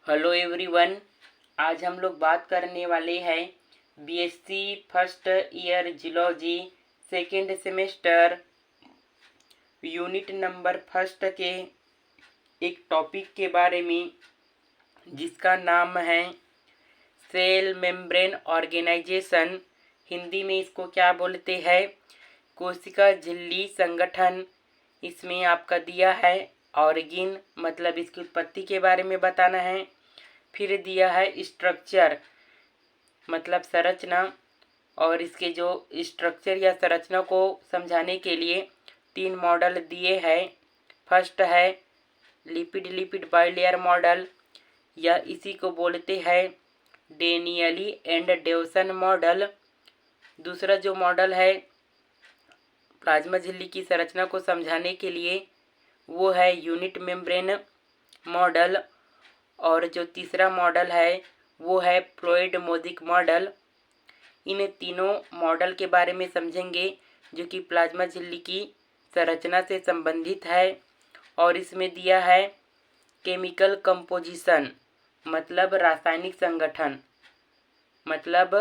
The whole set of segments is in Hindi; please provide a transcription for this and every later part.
Hello everyone. आज हम लोग बात करने वाले हैं BSc first year geology second semester unit number first के एक टॉपिक के बारे में जिसका नाम है सेल मेम्ब्रेन ऑर्गेनाइजेशन। हिंदी में इसको क्या बोलते हैं? कोशिका झिल्ली संगठन। इसमें आपका दिया है ऑर्गेन मतलब इसकी उत्पत्ति के बारे में बताना है। फिर दिया है स्ट्रक्चर मतलब संरचना, और इसके जो स्ट्रक्चर या संरचना को समझाने के लिए 3 मॉडल दिए हैं। फर्स्ट है लिपिड बाइलेयर मॉडल या इसी को बोलते हैं डेनियली एंड डेवसन मॉडल। दूसरा जो मॉडल है प्लाज्मा झिल्ली की संरचना को समझाने के लिए वो है यूनिट मेम्ब्रेन मॉडल, और जो तीसरा मॉडल है वो है फ्लोइड मोज़ेक मॉडल। इन तीनों मॉडल के बारे में समझेंगे जो कि प्लाज्मा झिल्ली की संरचना से संबंधित है। और इसमें दिया है केमिकल कंपोजिशन मतलब रासायनिक संगठन, मतलब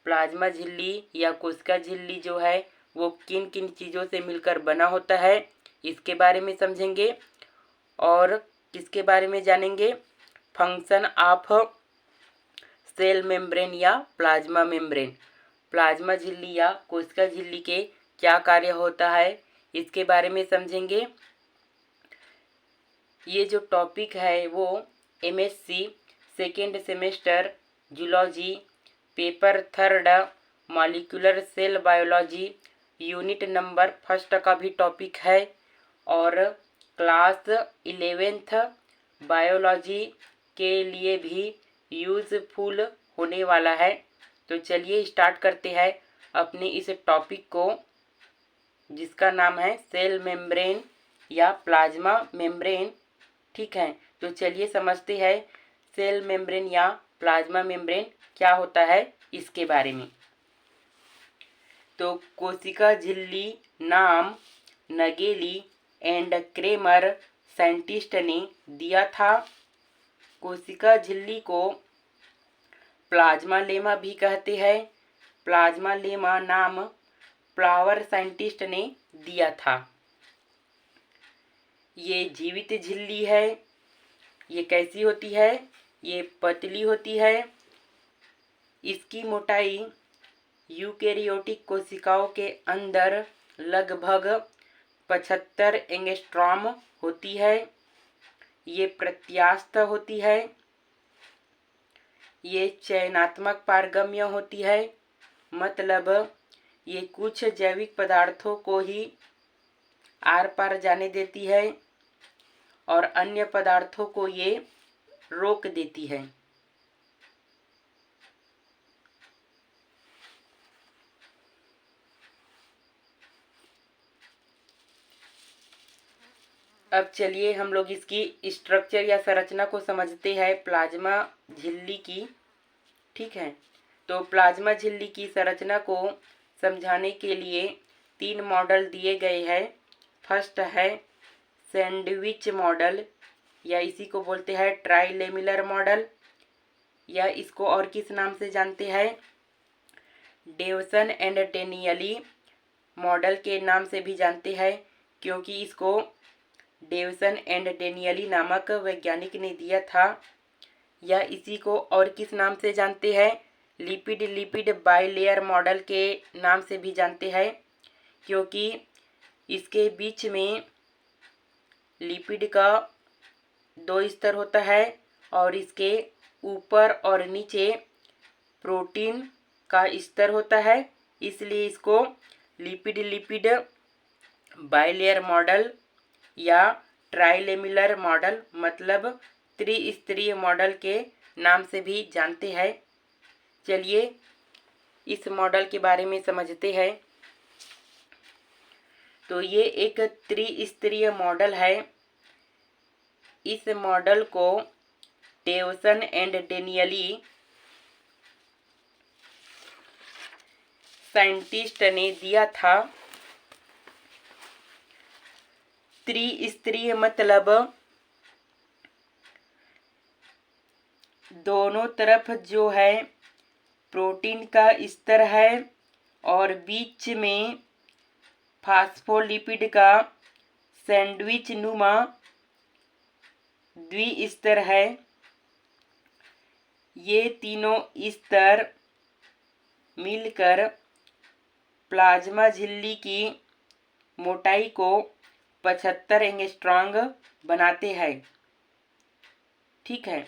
प्लाज्मा झिल्ली या कोशिका झिल्ली जो है वो किन किन चीज़ों से मिलकर बना होता है इसके बारे में समझेंगे। और किसके बारे में जानेंगे? फंक्शन ऑफ सेल मेम्ब्रेन या प्लाज्मा मेम्ब्रेन। प्लाज्मा झिल्ली या कोशिका झिल्ली के क्या कार्य होता है इसके बारे में समझेंगे। ये जो टॉपिक है वो MSc second semester zoology paper third molecular cell biology unit number first का भी टॉपिक है, और क्लास 11th बायोलॉजी के लिए भी यूज़फुल होने वाला है। तो चलिए स्टार्ट करते हैं अपने इस टॉपिक को जिसका नाम है सेल मेम्ब्रेन या प्लाज्मा मेम्ब्रेन। ठीक है, तो चलिए समझते हैं सेल मेम्ब्रेन या प्लाज्मा मेम्ब्रेन क्या होता है इसके बारे में। तो कोशिका झिल्ली नाम नगेली एंड क्रेमर साइंटिस्ट ने दिया था। कोशिका झिल्ली को प्लाज्मा लेमा भी कहते हैं। प्लाज्मा लेमा नाम फ्लावर साइंटिस्ट ने दिया था। ये जीवित झिल्ली है। ये कैसी होती है? ये पतली होती है। इसकी मोटाई यूकेरियोटिक कोशिकाओं के अंदर लगभग 75 एंगस्ट्रॉम होती है। ये प्रत्यास्थ होती है। ये चयनात्मक पारगम्य होती है, मतलब ये कुछ जैविक पदार्थों को ही आर पार जाने देती है और अन्य पदार्थों को ये रोक देती है। अब चलिए हम लोग इसकी स्ट्रक्चर या संरचना को समझते हैं प्लाज्मा झिल्ली की। ठीक है, तो प्लाज्मा झिल्ली की संरचना को समझाने के लिए 3 मॉडल दिए गए हैं। फर्स्ट है सैंडविच मॉडल या इसी को बोलते हैं ट्राइलेमिलर मॉडल, या इसको और किस नाम से जानते हैं? डेवसन एंड डेनियली मॉडल के नाम से भी जानते हैं, क्योंकि इसको डेवसन एंड डेनियली नामक वैज्ञानिक ने दिया था। या इसी को और किस नाम से जानते हैं? लिपिड बाइलेयर मॉडल के नाम से भी जानते हैं, क्योंकि इसके बीच में लिपिड का 2 स्तर होता है और इसके ऊपर और नीचे प्रोटीन का स्तर होता है। इसलिए इसको लिपिड बाइलेयर मॉडल या ट्राइलेमिलर मॉडल मतलब त्रिस्तरीय मॉडल के नाम से भी जानते हैं। चलिए इस मॉडल के बारे में समझते हैं। तो ये एक त्रिस्तरीय मॉडल है। इस मॉडल को डेवसन एंड डेनियली साइंटिस्ट ने दिया था। त्रिस्तरीय मतलब दोनों तरफ जो है प्रोटीन का स्तर है और बीच में फास्फोलिपिड का सैंडविच नुमा द्विस्तर है। ये तीनों स्तर मिलकर प्लाज्मा झिल्ली की मोटाई को 75 एंगस्ट्रॉन्ग बनाते हैं। ठीक है,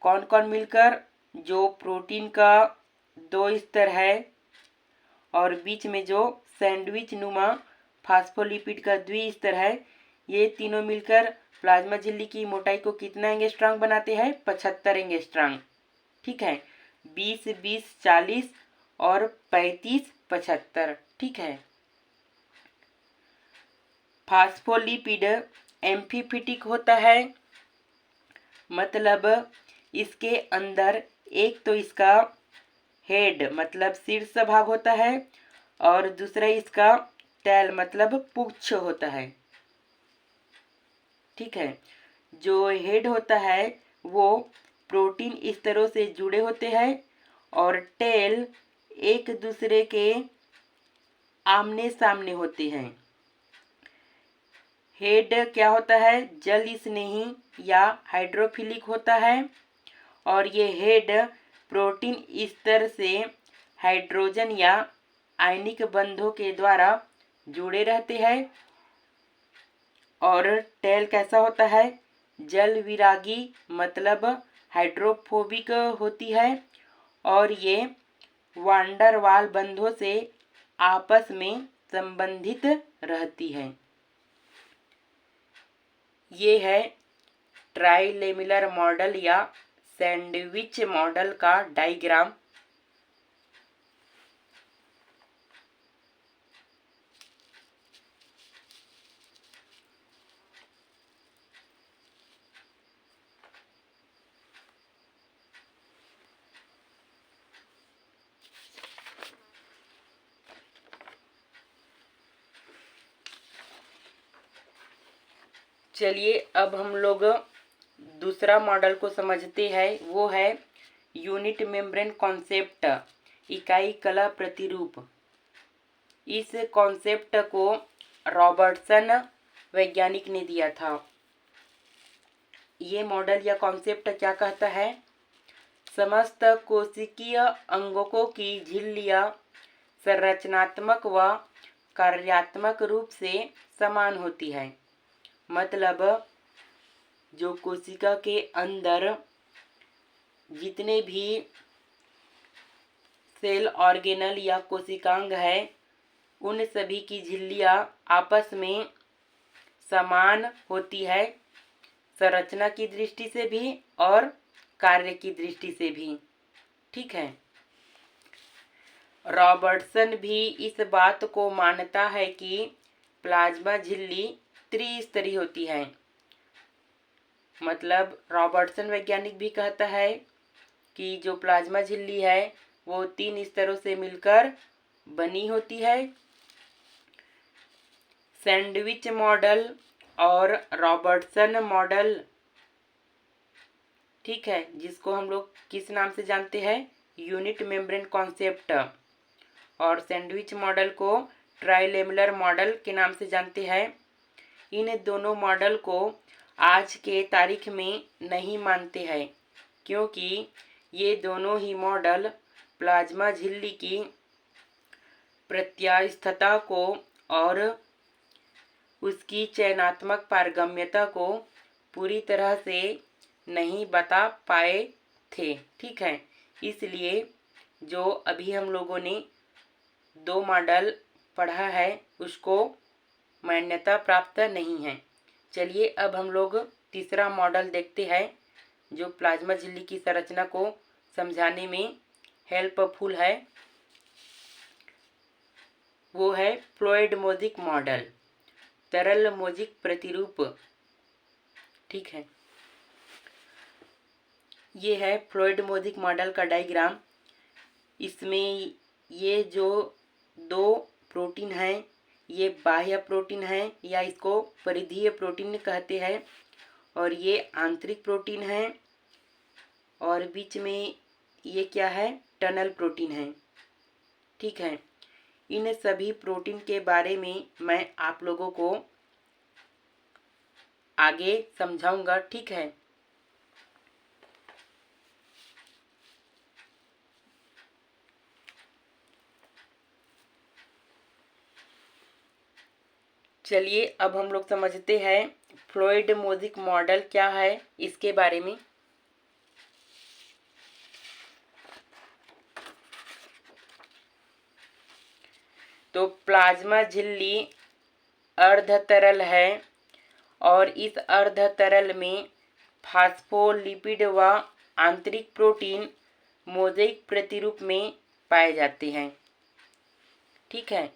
कौन कौन मिलकर? जो प्रोटीन का 2 स्तर है और बीच में जो सैंडविच नुमा फास्फोलिपिड का द्विस्तर है, ये तीनों मिलकर प्लाज्मा झिल्ली की मोटाई को कितना एंगस्ट्रॉन्ग बनाते हैं? 75 एंगस्ट्रॉन्ग। ठीक है, 20 20 40 और 35 75। ठीक है, फास्फोलिपिड एम्फीफिटिक होता है, मतलब इसके अंदर एक तो इसका हेड मतलब शीर्ष भाग होता है और दूसरा इसका टेल मतलब पुच्छ होता है। ठीक है, जो हेड होता है वो प्रोटीन स्तरों से जुड़े होते हैं और टेल एक दूसरे के आमने सामने होते हैं। हेड क्या होता है? जल स्नेही या हाइड्रोफिलिक होता है और ये हेड प्रोटीन स्तर से हाइड्रोजन या आयनिक बंधों के द्वारा जुड़े रहते हैं। और टेल कैसा होता है? जल विरागी मतलब हाइड्रोफोबिक होती है और ये वांडरवाल बंधों से आपस में संबंधित रहती है। ये है ट्राइलेमिलर मॉडल या सैंडविच मॉडल का डायग्राम। चलिए अब हम लोग दूसरा मॉडल को समझते हैं। वो है यूनिट मेम्ब्रेन कॉन्सेप्ट, इकाई कला प्रतिरूप। इस कॉन्सेप्ट को रॉबर्टसन वैज्ञानिक ने दिया था। ये मॉडल या कॉन्सेप्ट क्या कहता है? समस्त कोशिकीय अंगकों की झिल्लियां संरचनात्मक व कार्यात्मक रूप से समान होती है। मतलब जो कोशिका के अंदर जितने भी सेल ऑर्गेनल या कोशिकांग है, उन सभी की झिल्लियां आपस में समान होती है, संरचना की दृष्टि से भी और कार्य की दृष्टि से भी। ठीक है, रॉबर्टसन भी इस बात को मानता है कि प्लाज्मा झिल्ली त्रिस्तरीय होती है। मतलब रॉबर्टसन वैज्ञानिक भी कहता है कि जो प्लाज्मा झिल्ली है वो 3 स्तरों से मिलकर बनी होती है। सैंडविच मॉडल और रॉबर्टसन मॉडल, ठीक है, जिसको हम लोग किस नाम से जानते हैं? Unit membrane concept. और सैंडविच मॉडल को ट्राइलेमुलर मॉडल के नाम से जानते हैं। इन दोनों मॉडल को आज के तारीख में नहीं मानते हैं, क्योंकि ये दोनों ही मॉडल प्लाज्मा झिल्ली की प्रत्यास्थता को और उसकी चयनात्मक पारगम्यता को पूरी तरह से नहीं बता पाए थे। ठीक है, इसलिए जो अभी हम लोगों ने 2 मॉडल पढ़ा है उसको मान्यता प्राप्त नहीं है। चलिए अब हम लोग तीसरा मॉडल देखते हैं जो प्लाज्मा झिल्ली की संरचना को समझाने में हेल्पफुल है। वो है फ्लूइड मोज़ेक मॉडल, तरल मोज़ेक प्रतिरूप। ठीक है, ये है फ्लूइड मोज़ेक मॉडल का डायग्राम। इसमें ये जो 2 प्रोटीन हैं, ये बाह्य प्रोटीन है या इसको परिधीय प्रोटीन कहते हैं, और ये आंतरिक प्रोटीन है। और बीच में ये क्या है, टनल प्रोटीन है। ठीक है, इन सभी प्रोटीन के बारे में मैं आप लोगों को आगे समझाऊंगा। ठीक है, चलिए अब हम लोग समझते हैं फ्लूइड मोज़ेक मॉडल क्या है इसके बारे में। तो प्लाज्मा झिल्ली अर्ध तरल है और इस अर्ध तरल में फास्फोलिपिड व आंतरिक प्रोटीन मोज़ेक प्रतिरूप में पाए जाते हैं। ठीक है,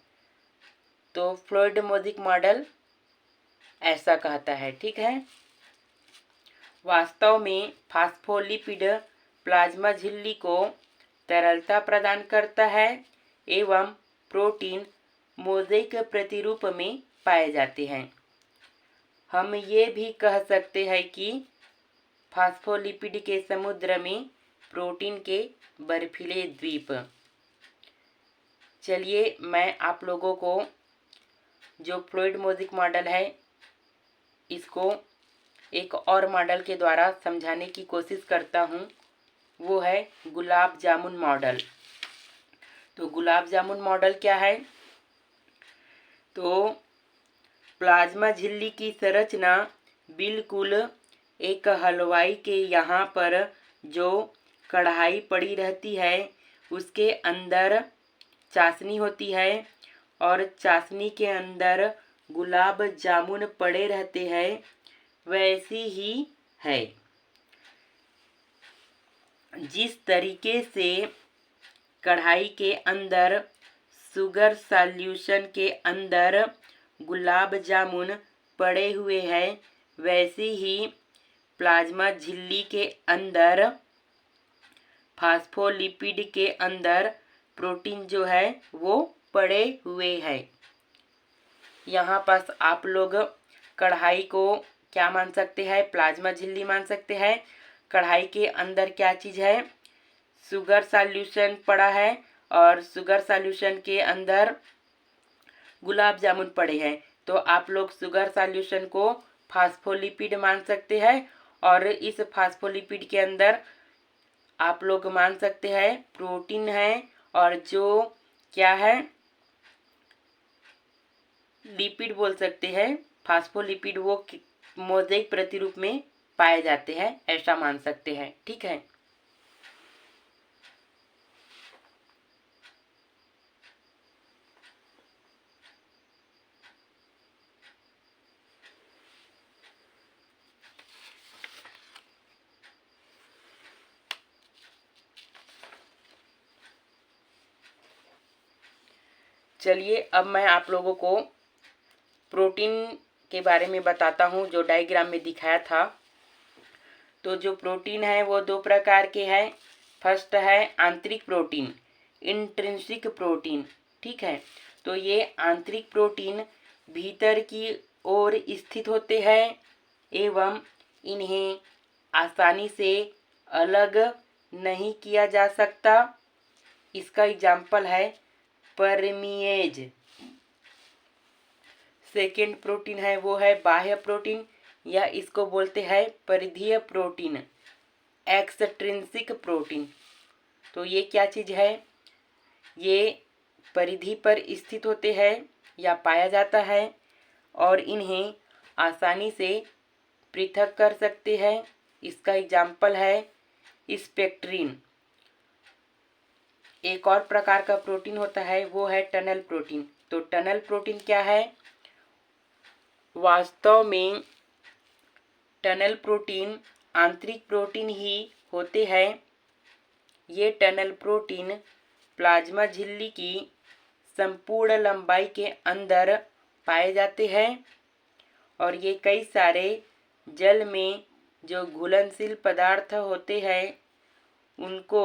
तो फ्लूइड मोज़ेक मॉडल ऐसा कहता है। ठीक है, वास्तव में फास्फोलिपिड प्लाज्मा झिल्ली को तरलता प्रदान करता है एवं प्रोटीन मोज़ेक प्रतिरूप में पाए जाते हैं। हम ये भी कह सकते हैं कि फास्फोलिपिड के समुद्र में प्रोटीन के बर्फीले द्वीप। चलिए मैं आप लोगों को जो फ्लूइड मोज़ेक मॉडल है इसको एक और मॉडल के द्वारा समझाने की कोशिश करता हूँ, वो है गुलाब जामुन मॉडल। तो गुलाब जामुन मॉडल क्या है, तो प्लाज्मा झिल्ली की संरचना बिल्कुल एक हलवाई के यहाँ पर जो कढ़ाई पड़ी रहती है उसके अंदर चाशनी होती है और चाशनी के अंदर गुलाब जामुन पड़े रहते हैं, वैसी ही है। जिस तरीके से कढ़ाई के अंदर शुगर सॉल्यूशन के अंदर गुलाब जामुन पड़े हुए हैं, वैसे ही प्लाज्मा झिल्ली के अंदर फास्फोलिपिड के अंदर प्रोटीन जो है वो पड़े हुए हैं। यहाँ पास आप लोग कढ़ाई को क्या मान सकते हैं, प्लाज्मा झिल्ली मान सकते हैं। कढ़ाई के अंदर क्या चीज़ है, शुगर सॉल्यूशन पड़ा है और शुगर सॉल्यूशन के अंदर गुलाब जामुन पड़े हैं। तो आप लोग शुगर सॉल्यूशन को फास्फोलिपिड मान सकते हैं और इस फास्फोलिपिड के अंदर आप लोग मान सकते हैं प्रोटीन है और जो क्या है लिपिड बोल सकते हैं, फास्फोलिपिड वो मोज़ेक प्रतिरूप में पाए जाते हैं, ऐसा मान सकते हैं। ठीक है, चलिए अब मैं आप लोगों को प्रोटीन के बारे में बताता हूँ जो डायग्राम में दिखाया था। तो जो प्रोटीन है वो दो प्रकार के हैं। फर्स्ट है आंतरिक प्रोटीन, इंट्रिंसिक प्रोटीन। ठीक है, तो ये आंतरिक प्रोटीन भीतर की ओर स्थित होते हैं एवं इन्हें आसानी से अलग नहीं किया जा सकता। इसका एग्जाम्पल है परमीएज। सेकेंड प्रोटीन है वो है बाह्य प्रोटीन या इसको बोलते हैं परिधीय प्रोटीन, एक्सट्रिंसिक प्रोटीन। तो ये क्या चीज़ है, ये परिधि पर स्थित होते हैं या पाया जाता है और इन्हें आसानी से पृथक कर सकते हैं। इसका एग्जाम्पल है स्पेक्ट्रिन। एक और प्रकार का प्रोटीन होता है वो है टनल प्रोटीन। तो टनल प्रोटीन क्या है, वास्तव में टनल प्रोटीन आंतरिक प्रोटीन ही होते हैं। ये टनल प्रोटीन प्लाज्मा झिल्ली की संपूर्ण लंबाई के अंदर पाए जाते हैं और ये कई सारे जल में जो घुलनशील पदार्थ होते हैं उनको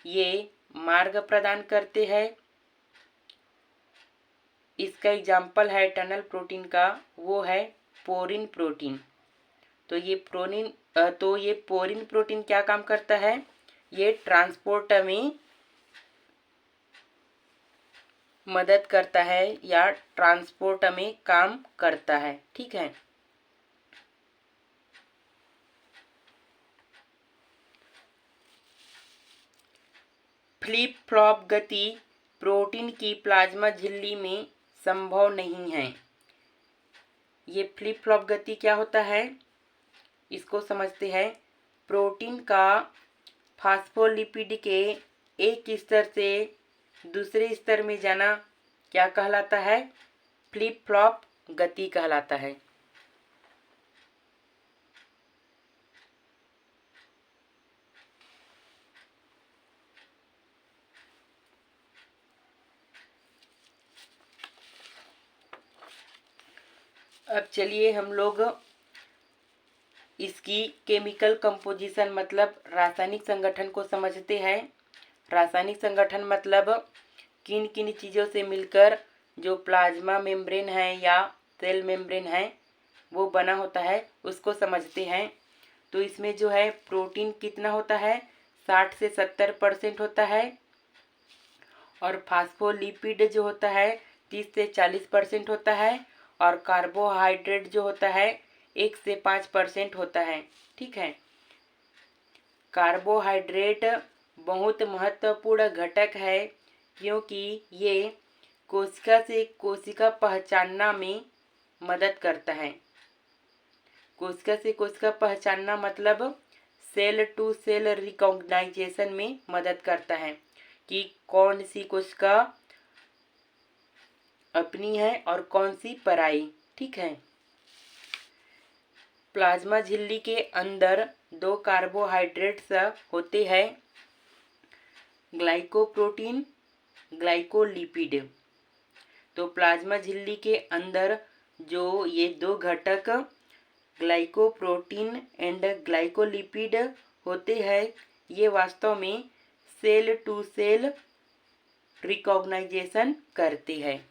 ये मार्ग प्रदान करते हैं। इसका एग्जाम्पल है टनल प्रोटीन का वो है पोरिन प्रोटीन। तो ये पोरिन प्रोटीन क्या काम करता है? ये ट्रांसपोर्ट में मदद करता है या ट्रांसपोर्ट में काम करता है। ठीक है। फ्लिप फ्लॉप गति प्रोटीन की प्लाज्मा झिल्ली में संभव नहीं है। ये फ्लिप फ्लॉप गति क्या होता है, इसको समझते हैं। प्रोटीन का फास्फोलिपिड के एक स्तर से दूसरे स्तर में जाना क्या कहलाता है? फ्लिप फ्लॉप गति कहलाता है। अब चलिए हम लोग इसकी केमिकल कंपोजिशन मतलब रासायनिक संगठन को समझते हैं। रासायनिक संगठन मतलब किन किन चीज़ों से मिलकर जो प्लाज्मा मेम्ब्रेन है या सेल मेम्ब्रेन है वो बना होता है, उसको समझते हैं। तो इसमें जो है प्रोटीन कितना होता है? 60 से 70% होता है। और फास्फोलिपिड जो होता है 30 से 40% होता है। और कार्बोहाइड्रेट जो होता है 1 से 5% होता है। ठीक है। कार्बोहाइड्रेट बहुत महत्वपूर्ण घटक है क्योंकि ये कोशिका से कोशिका पहचानना में मदद करता है। कोशिका से कोशिका पहचानना मतलब सेल टू सेल रिकॉग्नाइजेशन में मदद करता है कि कौन सी कोशिका अपनी है और कौन सी पराई। ठीक है। प्लाज्मा झिल्ली के अंदर 2 कार्बोहाइड्रेट्स होते हैं, ग्लाइकोप्रोटीन, ग्लाइकोलिपिड। तो प्लाज्मा झिल्ली के अंदर जो ये 2 घटक ग्लाइकोप्रोटीन एंड ग्लाइकोलिपिड होते हैं, ये वास्तव में सेल टू सेल रिकॉग्नाइजेशन करते हैं।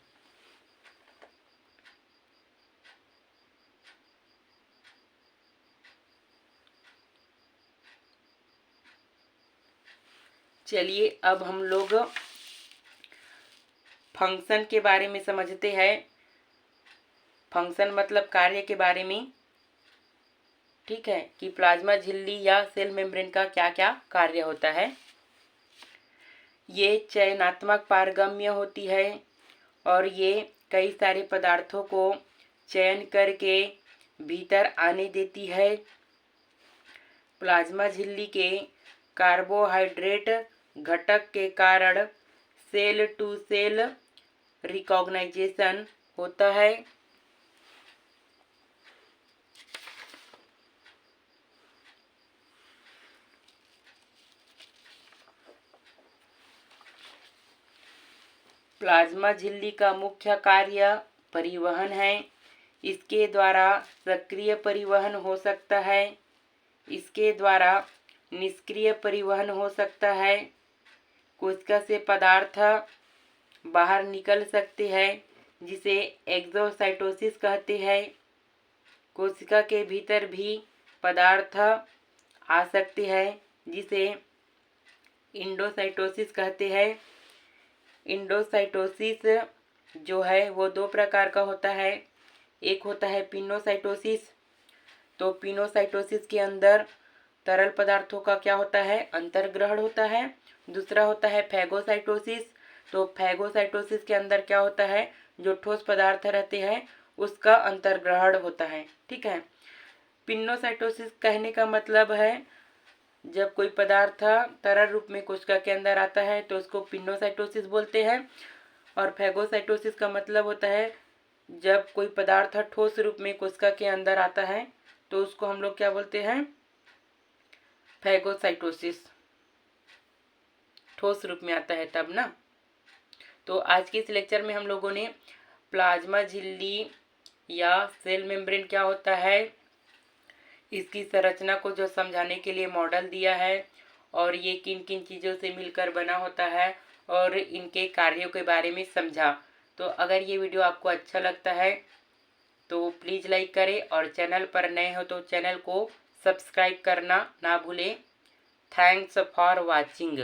चलिए अब हम लोग फंक्शन के बारे में समझते हैं। फंक्शन मतलब कार्य के बारे में। ठीक है, कि प्लाज्मा झिल्ली या सेल मेम्ब्रेन का क्या क्या कार्य होता है। ये चयनात्मक पारगम्य होती है और ये कई सारे पदार्थों को चयन करके भीतर आने देती है। प्लाज्मा झिल्ली के कार्बोहाइड्रेट घटक के कारण सेल टू सेल रिकॉग्नाइजेशन होता है। प्लाज्मा झिल्ली का मुख्य कार्य परिवहन है। इसके द्वारा सक्रिय परिवहन हो सकता है, इसके द्वारा निष्क्रिय परिवहन हो सकता है। कोशिका से पदार्थ बाहर निकल सकते हैं जिसे एक्सोसाइटोसिस कहते हैं। कोशिका के भीतर भी पदार्थ आ सकते हैं जिसे इंडोसाइटोसिस कहते हैं। इंडोसाइटोसिस जो है वो 2 प्रकार का होता है। एक होता है पिनोसाइटोसिस। तो पिनोसाइटोसिस के अंदर तरल पदार्थों का क्या होता है? अंतर्ग्रहण होता है। दूसरा होता है फैगोसाइटोसिस। तो फैगोसाइटोसिस के अंदर क्या होता है? जो ठोस पदार्थ रहते हैं उसका अंतर्ग्रहण होता है। ठीक है। पिनोसाइटोसिस कहने का मतलब है जब कोई पदार्थ तरल रूप में कोशिका के अंदर आता है तो उसको पिनोसाइटोसिस बोलते हैं। और फैगोसाइटोसिस का मतलब होता है जब कोई पदार्थ ठोस रूप में कोशिका के अंदर आता है तो उसको हम लोग क्या बोलते हैं? फैगोसाइटोसिस। ठोस रूप में आता है तब ना। तो आज के इस लेक्चर में हम लोगों ने प्लाज्मा झिल्ली या सेल मेम्ब्रेन क्या होता है, इसकी संरचना को जो समझाने के लिए मॉडल दिया है और ये किन किन चीज़ों से मिलकर बना होता है और इनके कार्यों के बारे में समझा। तो अगर ये वीडियो आपको अच्छा लगता है तो प्लीज़ लाइक करें और चैनल पर नए हो तो चैनल को सब्सक्राइब करना ना भूलें। Thanks for watching.